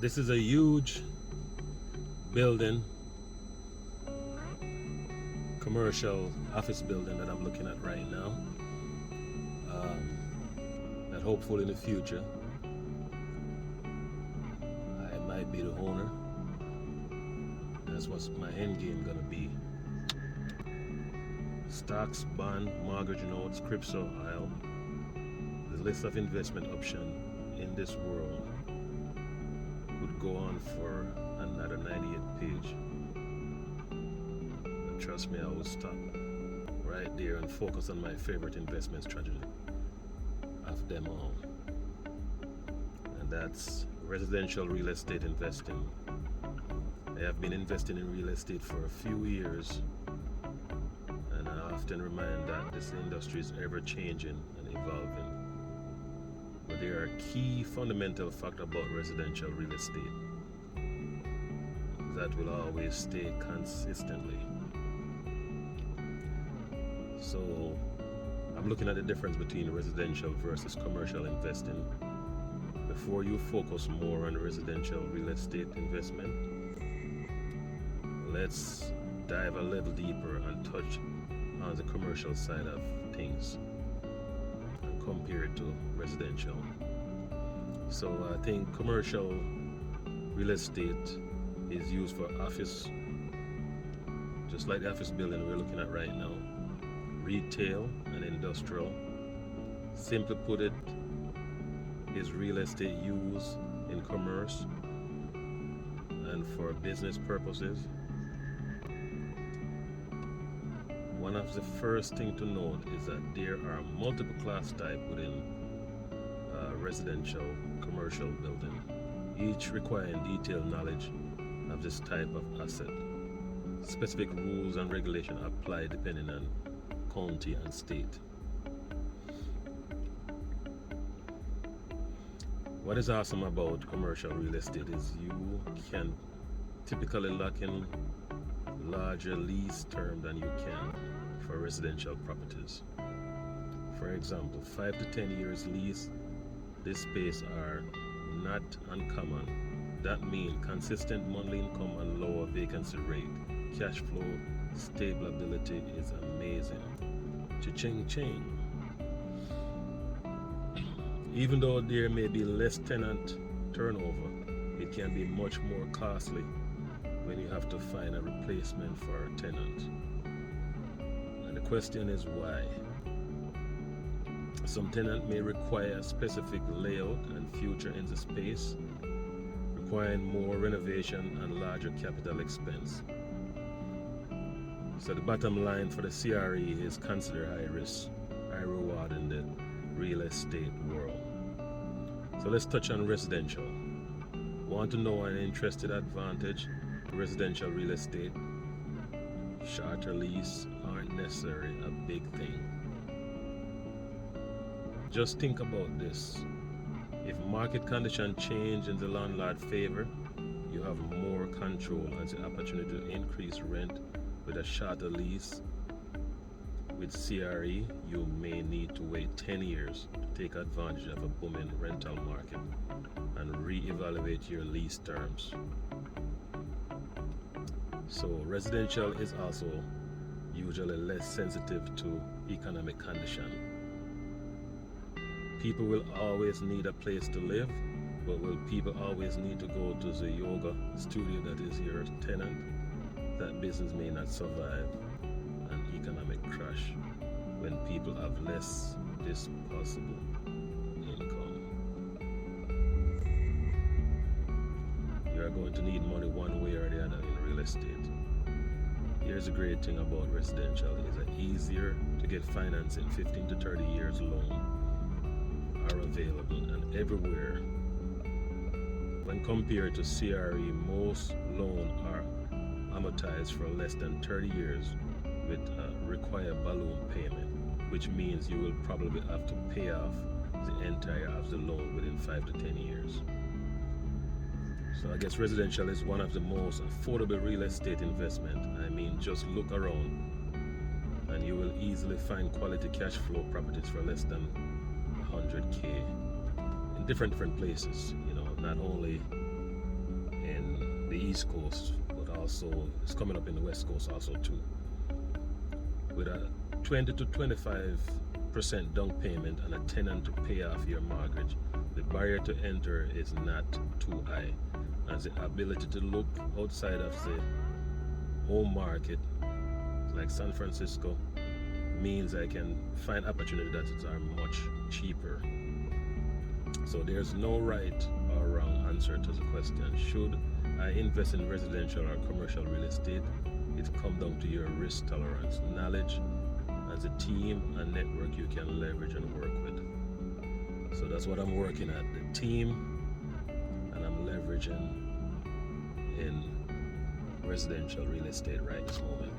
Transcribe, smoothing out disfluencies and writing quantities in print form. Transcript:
This is a huge building, commercial office building that I'm looking at right now. That hopefully in the future I might be the owner. That's what's my end game gonna be. Stocks, bond, mortgage notes, crypto, oil. The list of investment options in this world could go on for another 98 page. But trust me, I will stop right there and focus on my favorite investment strategy of them all. And that's residential real estate investing. I have been investing in real estate for a few years, and I often remind that this industry is ever changing and evolving. But there are key fundamental facts about residential real estate that will always stay consistently. So I'm looking at the difference between residential versus commercial investing. Before you focus more on residential real estate investment, let's dive a little deeper and touch on the commercial side of things and compare it to residential. So I think commercial real estate is used for office, just like the office building we're looking at right now, retail and industrial. Simply put it, is real estate used in commerce and for business purposes. One of the first things to note is that there are multiple class types within residential commercial building, each requiring detailed knowledge of this type of asset. Specific rules and regulations apply depending on county and state. What is awesome about commercial real estate is you can typically lock in larger lease term than you can for residential properties. For example, 5 to 10 years lease, this space are not uncommon. That means consistent monthly income and lower vacancy rate. Cash flow stability is amazing. Cha-ching ching. Even though there may be less tenant turnover, it can be much more costly when you have to find a replacement for a tenant. And the question is why? Some tenant may require a specific layout and feature in the space, requiring more renovation and larger capital expense. So the bottom line for the CRE is consider high risk, high reward in the real estate world. So let's touch on residential. Want to know an interested advantage? Residential real estate, shorter lease aren't necessarily a big thing. Just think about this. If market conditions change in the landlord favor, you have more control and the opportunity to increase rent with a shorter lease. With CRE, you may need to wait 10 years to take advantage of a booming rental market and re-evaluate your lease terms. So residential is also usually less sensitive to economic condition. People will always need a place to live, but will people always need to go to the yoga studio that is your tenant? That business may not survive an economic crash when people have less disposable income. You are going to need money one way or the other in real estate. Here's the great thing about residential is that easier to get financing. 15 to 30 years loan are available and everywhere. When compared to CRE, most loans are amortized for less than 30 years with a required balloon payment, which means you will probably have to pay off the entire of the loan within 5 to 10 years. So I guess residential is one of the most affordable real estate investment. I mean, just look around and you will easily find quality cash flow properties for less than 100K in different places. You know, not only the East Coast, but also it's coming up in the West Coast also too. With a 20 to 25% down payment and a tenant to pay off your mortgage, the barrier to enter is not too high, as the ability to look outside of the home market, like San Francisco, means I can find opportunities that are much cheaper. So there's no right or wrong answer to the question. Should I invest in residential or commercial real estate? It comes down to your risk tolerance, knowledge as a team and network you can leverage and work with. So that's what I'm working at, the team, and I'm leveraging in residential real estate right this moment.